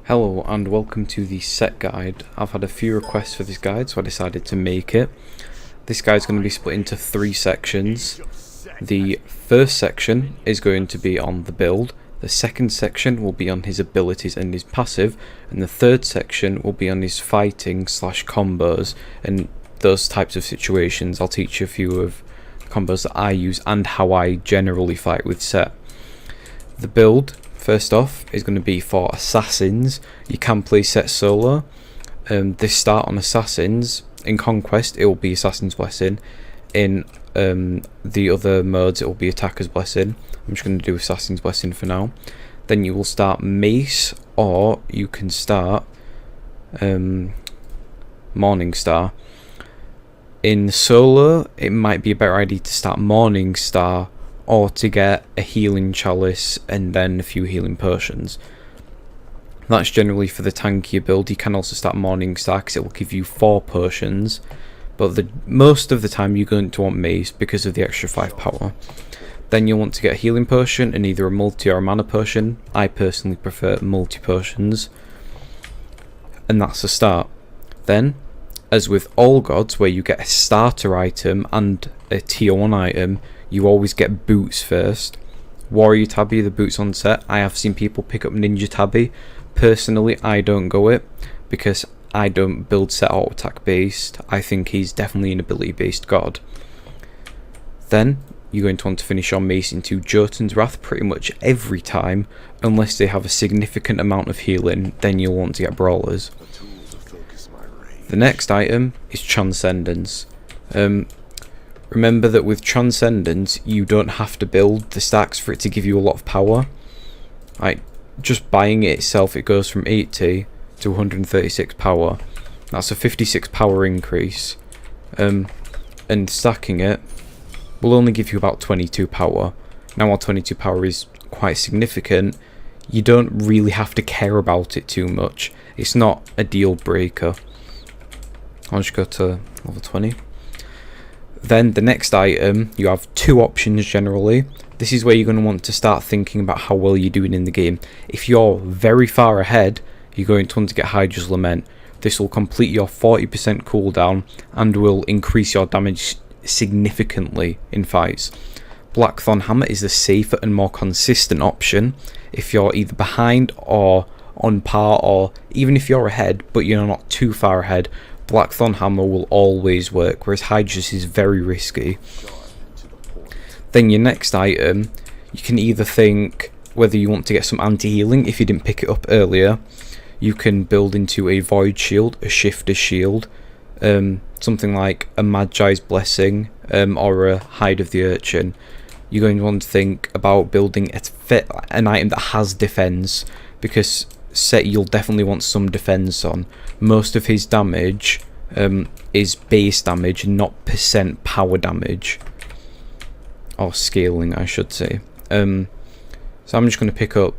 Hello and welcome to the set guide. I've had a few requests for this guide, so I decided to make it. This guide is going to be split into 3 sections. The first section is going to be on the build, the second section will be on his abilities and his passive, and the third section will be on his fighting / combos and those types of situations. I'll teach you a few of the combos that I use and how I generally fight with set. The build, first off, is going to be for assassins. You can play set solo. This start on assassins. In conquest it will be assassin's blessing. In the other modes it will be attacker's blessing. I'm just going to do assassin's blessing for now. Then you will start mace, or you can start morning star. In solo it might be a better idea to start morning star, or to get a healing chalice and then a few healing potions. That's generally for the tankier build. You can also start morning star because it will give you 4 potions, but most of the time you're going to want mace because of the extra 5 power. Then you'll want to get a healing potion and either a multi or a mana potion. I personally prefer multi potions, and that's the start. Then, as with all gods where you get a starter item and a tier 1 item, you always get boots first. Warrior tabby, the boots on set. I have seen people pick up ninja tabby. Personally, I don't go it because I don't build set auto attack based. I think he's definitely an ability based god. Then you're going to want to finish your mace into Jotun's Wrath pretty much every time, unless they have a significant amount of healing. Then you'll want to get brawlers. The next item is Transcendence. Remember that with Transcendence you don't have to build the stacks for it to give you a lot of power. Like, just buying it itself, it goes from 80 to 136 power. That's a 56 power increase. And stacking it will only give you about 22 power. Now while 22 power is quite significant, you don't really have to care about it too much. It's not a deal breaker. I'll just go to level 20. Then the next item, you have 2 options generally. This is where you're going to want to start thinking about how well you're doing in the game. If you're very far ahead, you're going to want to get Hydra's Lament. This will complete your 40% cooldown and will increase your damage significantly in fights. Blackthorn Hammer is the safer and more consistent option if you're either behind or on par, or even if you're ahead but you're not too far ahead. Blackthorn Hammer will always work, whereas Hydra's is very risky. Then your next item, you can either think whether you want to get some anti-healing if you didn't pick it up earlier. You can build into a Void Shield, a Shifter's Shield, something like a Magi's Blessing, or a Hide of the Urchin. You're going to want to think about building an item that has defense, because set you'll definitely want some defense on. Most of his damage is base damage, not percent power damage, or scaling I should say. So I'm just going to pick up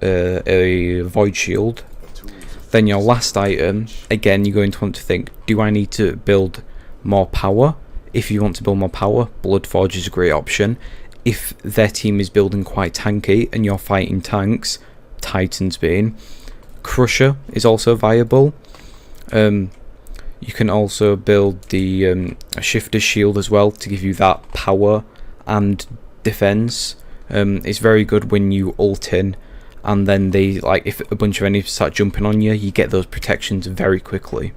a Void Shield. Then your last item, again you're going to want to think, do I need to build more power? If you want to build more power, Bloodforge is a great option. If their team is building quite tanky and you're fighting tanks, Titan's Bane. Crusher is also viable. You can also build the Shifter's Shield as well to give you that power and defense. It's very good when you ult in and then they, like, if a bunch of enemies start jumping on you, you get those protections very quickly.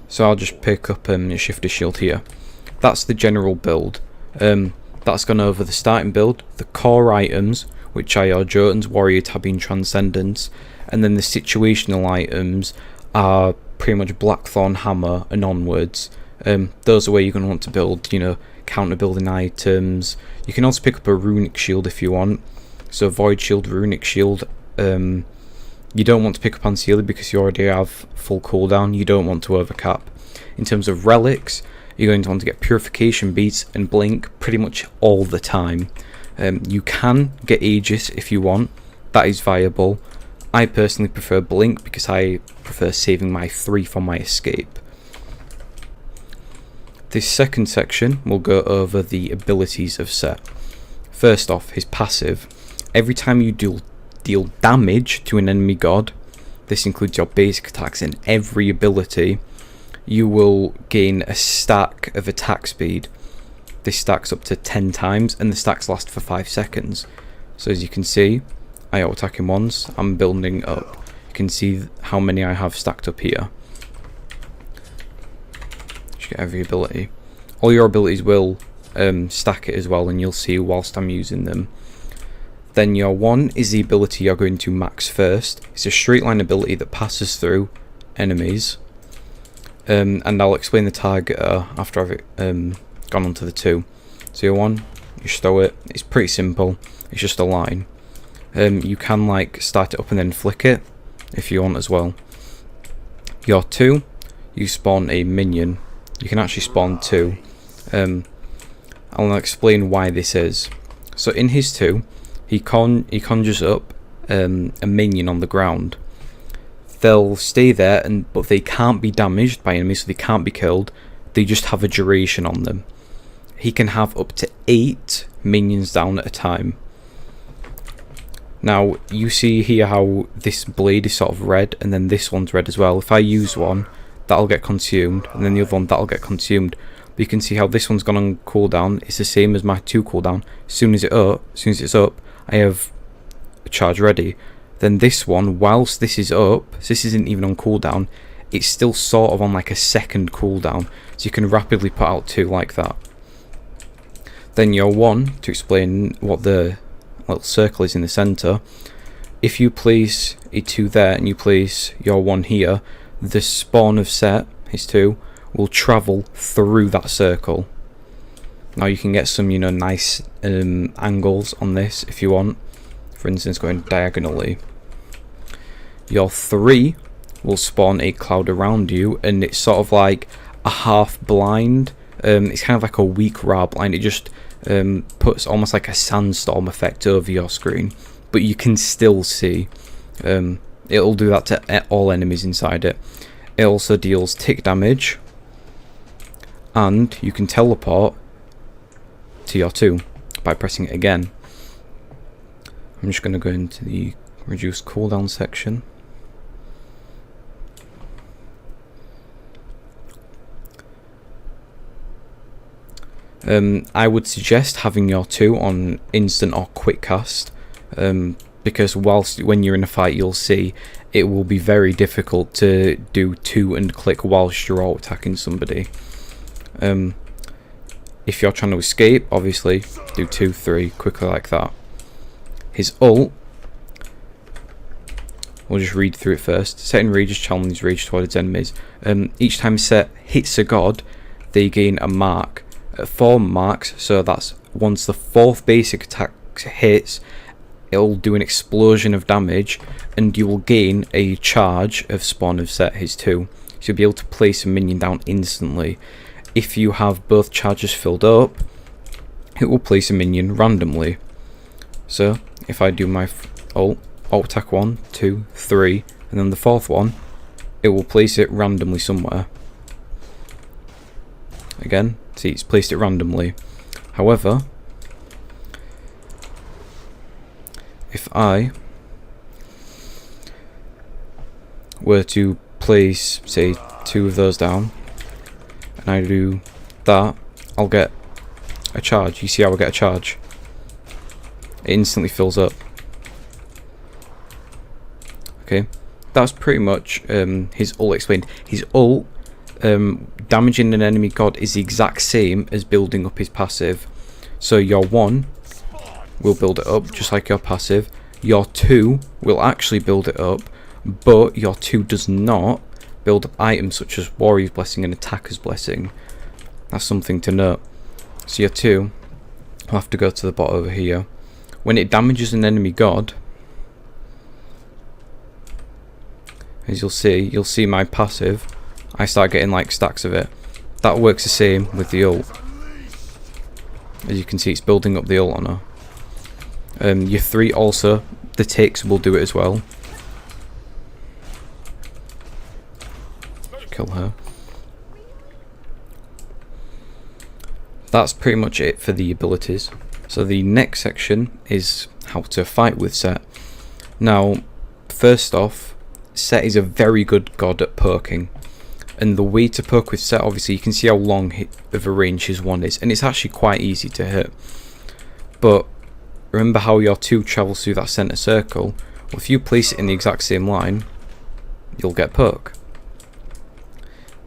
So I'll just pick up a Shifter's Shield here. That's the general build. That's gone over the starting build, the core items, which are your Jotun's, Warrior Tabby and Transcendence, and then the situational items are pretty much Blackthorn Hammer and onwards. Those are where you're going to want to build, counter building items. You can also pick up a Runic Shield if you want. So Void Shield, Runic Shield. You don't want to pick up Ansealy because you already have full cooldown. You don't want to overcap. In terms of relics, you're going to want to get Purification Beads and Blink pretty much all the time. You can get Aegis if you want, that is viable. I personally prefer Blink because I prefer saving my 3 for my escape. This second section will go over the abilities of Set. First off, his passive. Every time you deal damage to an enemy god, this includes your basic attacks and every ability, you will gain a stack of attack speed. This stacks up to 10 times, and the stacks last for 5 seconds. So as you can see, I auto-attack him once, I'm building up. You can see how many I have stacked up here. Just get every ability. All your abilities will stack it as well, and you'll see whilst I'm using them. Then your 1 is the ability you're going to max first. It's a straight line ability that passes through enemies. And I'll explain the targeter after I've gone on to the 2. So your 1, you stow it. It's pretty simple. It's just a line. You can like start it up and then flick it if you want as well. Your 2, you spawn a minion. You can actually spawn 2. I'll explain why this is. So in his 2, he conjures up a minion on the ground. They'll stay there, but they can't be damaged by enemies, so they can't be killed. They just have a duration on them. He can have up to 8 minions down at a time. Now, you see here how this blade is sort of red, and then this one's red as well. If I use one, that'll get consumed, and then the other one, that'll get consumed. But you can see how this one's gone on cooldown. It's the same as my 2 cooldown. As soon as it's up, I have a charge ready. Then this one, whilst this is up, so this isn't even on cooldown, it's still sort of on like a second cooldown. So you can rapidly put out 2 like that. Then your 1, to explain what the little circle is in the centre, if you place a 2 there and you place your 1 here, the spawn of Set, his 2, will travel through that circle. Now you can get some, nice angles on this if you want. For instance, going diagonally. Your 3 will spawn a cloud around you, and it's sort of like a half blind. It's kind of like a weak raw blind. It just puts almost like a sandstorm effect over your screen, but you can still see. It'll do that to all enemies inside it. It also deals tick damage, and you can teleport to your 2 by pressing it again. I'm just going to go into the reduce cooldown section. I would suggest having your 2 on instant or quick cast, because when you're in a fight, you'll see it will be very difficult to do 2 and click whilst you're auto attacking somebody. If you're trying to escape, obviously do 2, 3 quickly like that. His ult, we'll just read through it first. Set in rages challenge rage towards enemies. Each time Set hits a god, they gain a mark. 4 marks, so that's once the 4th basic attack hits, it'll do an explosion of damage, and you will gain a charge of spawn of Set, his 2. So you'll be able to place a minion down instantly. If you have both charges filled up, it will place a minion randomly. So if I do my ult attack 1, 2, 3, and then the 4th one, it will place it randomly somewhere. Again, see, it's placed it randomly. However, if I were to place, say, 2 of those down, and I do that, I'll get a charge. You see how I get a charge? It instantly fills up. Okay, that's pretty much his ult explained. His ult, damaging an enemy god, is the exact same as building up his passive. So your 1 will build it up just like your passive. Your 2 will actually build it up, but your 2 does not build up items such as Warrior's Blessing and Attacker's Blessing. That's something to note. So your 2 will have to go to the bot over here. When it damages an enemy god, as you'll see my passive, I start getting like stacks of it. That works the same with the ult. As you can see, it's building up the ult on her. Your 3 also, the ticks will do it as well. Kill her. That's pretty much it for the abilities. So the next section is how to fight with Set. Now, first off, Set is a very good god at poking. And the way to poke with Set, obviously, you can see how long of a range his one is. And it's actually quite easy to hit. But remember how your 2 travels through that centre circle? Well, if you place it in the exact same line, you'll get poke.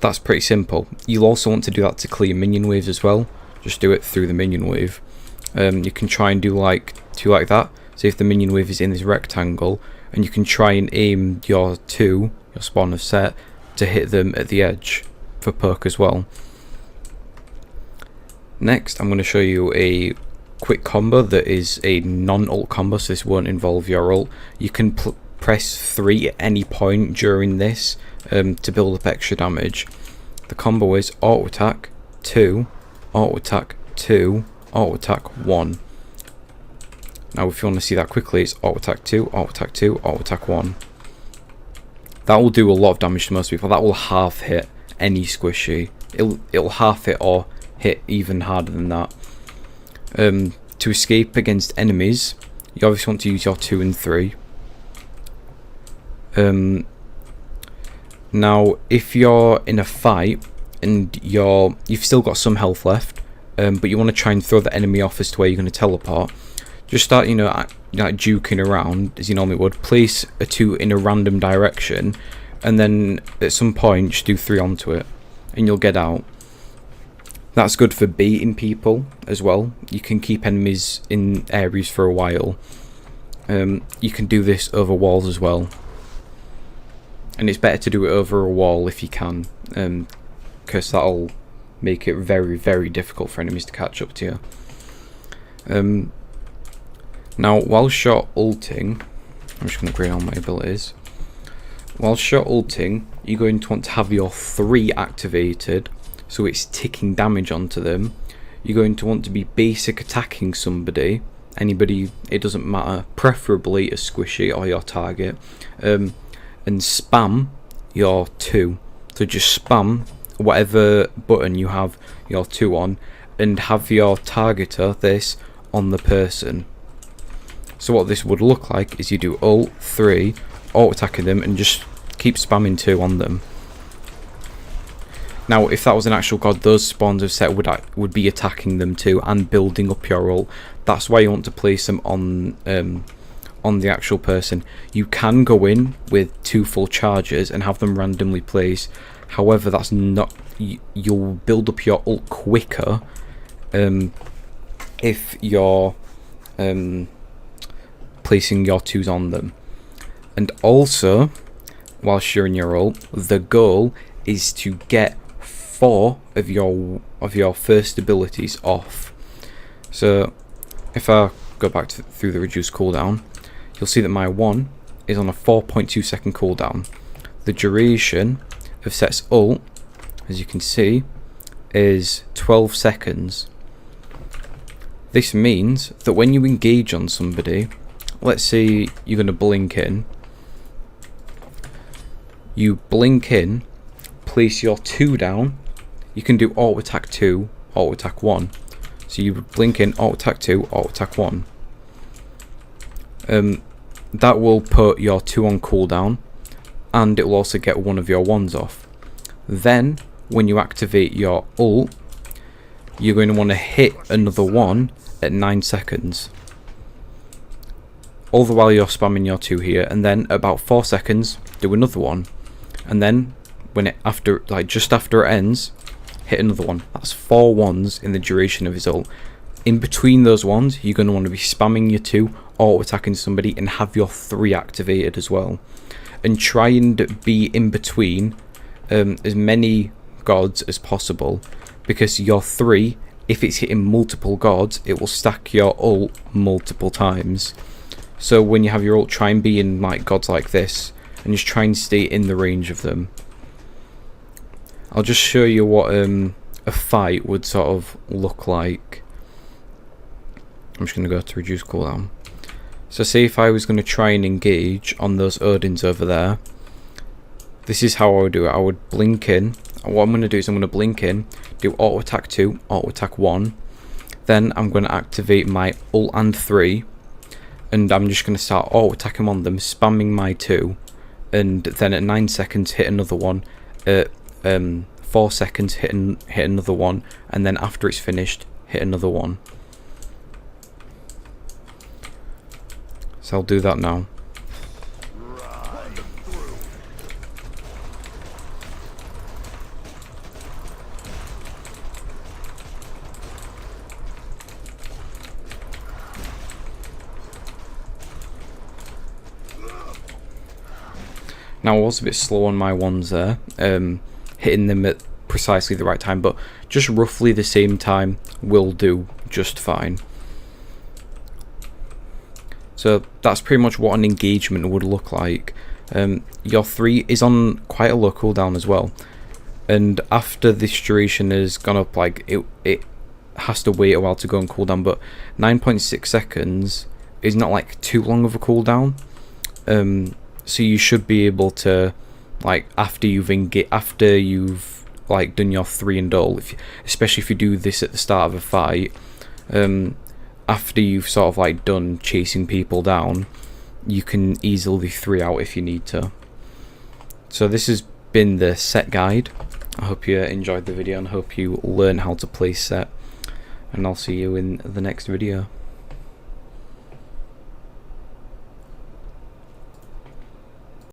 That's pretty simple. You'll also want to do that to clear minion waves as well. Just do it through the minion wave. You can try and do like 2 like that. So if the minion wave is in this rectangle, and you can try and aim your 2, your spawn of Set, to hit them at the edge for poke as well. Next, I'm going to show you a quick combo that is a non-ult combo, so this won't involve your ult. You can press 3 at any point during this to build up extra damage. The combo is auto attack 2, auto attack 2, auto attack 1. Now if you want to see that quickly, it's auto attack 2, auto attack 2, auto attack 1. That will do a lot of damage to most people. That will half hit any squishy. It'll half hit or hit even harder than that. To escape against enemies, you obviously want to use your 2 and 3. Now, if you're in a fight and you've still got some health left, but you want to try and throw the enemy off as to where you're going to teleport, just start, like juking around as you normally would. Place a 2 in a random direction, and then at some point just do 3 onto it, and you'll get out. That's good for baiting people as well. You can keep enemies in areas for a while. You can do this over walls as well, and it's better to do it over a wall if you can, because that'll make it very, very difficult for enemies to catch up to you. Now, whilst you're ulting, I'm just going to grade on my abilities. Whilst you're ulting, you're going to want to have your 3 activated, so it's ticking damage onto them. You're going to want to be basic attacking somebody, anybody, it doesn't matter, preferably a squishy or your target, and spam your 2. So just spam whatever button you have your 2 on, and have your targeter, this, on the person. So what this would look like is you do ult 3, auto attacking them, and just keep spamming 2 on them. Now, if that was an actual god, those spawns of Set would be attacking them too and building up your ult. That's why you want to place them on the actual person. You can go in with 2 full charges and have them randomly placed. However, that's not. You'll build up your ult quicker if you're placing your 2s on them. And also, whilst you're in your ult, the goal is to get 4 of your first abilities off. So if I go back through the reduced cooldown, you'll see that my 1 is on a 4.2 second cooldown. The duration of Set's ult, as you can see, is 12 seconds. This means that when you engage on somebody, let's say you're going to blink in, you blink in, place your 2 down, you can do auto attack 2, auto attack 1. So you blink in, auto attack 2, auto attack 1. That will put your 2 on cooldown, and it will also get 1 of your 1s off. Then, when you activate your ult, you're going to want to hit another 1 at 9 seconds. All the while you're spamming your 2 here, and then about 4 seconds, do another 1. And then, when it just after it ends, hit another 1. That's 4 1s in the duration of his ult. In between those 1s, you're going to want to be spamming your 2, auto attacking somebody, and have your 3 activated as well. And try and be in between as many gods as possible, because your 3, if it's hitting multiple gods, it will stack your ult multiple times. So when you have your ult, try and be in like gods like this, and just try and stay in the range of them. I'll just show you what a fight would sort of look like. I'm just going to go to reduce cooldown. So say if I was going to try and engage on those Odins over there, this is how I would do it. I would blink in. And what I'm going to do is I'm going to blink in, do auto attack 2, auto attack 1. Then I'm going to activate my ult and 3. and I'm just going to start auto attacking on them, spamming my 2, and then at 9 seconds hit another one, at 4 seconds hit another one, and then after it's finished hit another one. So I'll do that now. Now I was a bit slow on my ones there, hitting them at precisely the right time, but just roughly the same time will do just fine. So that's pretty much what an engagement would look like. Your 3 is on quite a low cooldown as well, and after this duration has gone up, like it has to wait a while to go on cooldown, but 9.6 seconds is not like too long of a cooldown. So you should be able to, like, after you've like done your 3 and all, especially if you do this at the start of a fight, after you've sort of like done chasing people down, you can easily 3 out if you need to. So this has been the set guide. I hope you enjoyed the video and hope you learn how to play set, and I'll see you in the next video.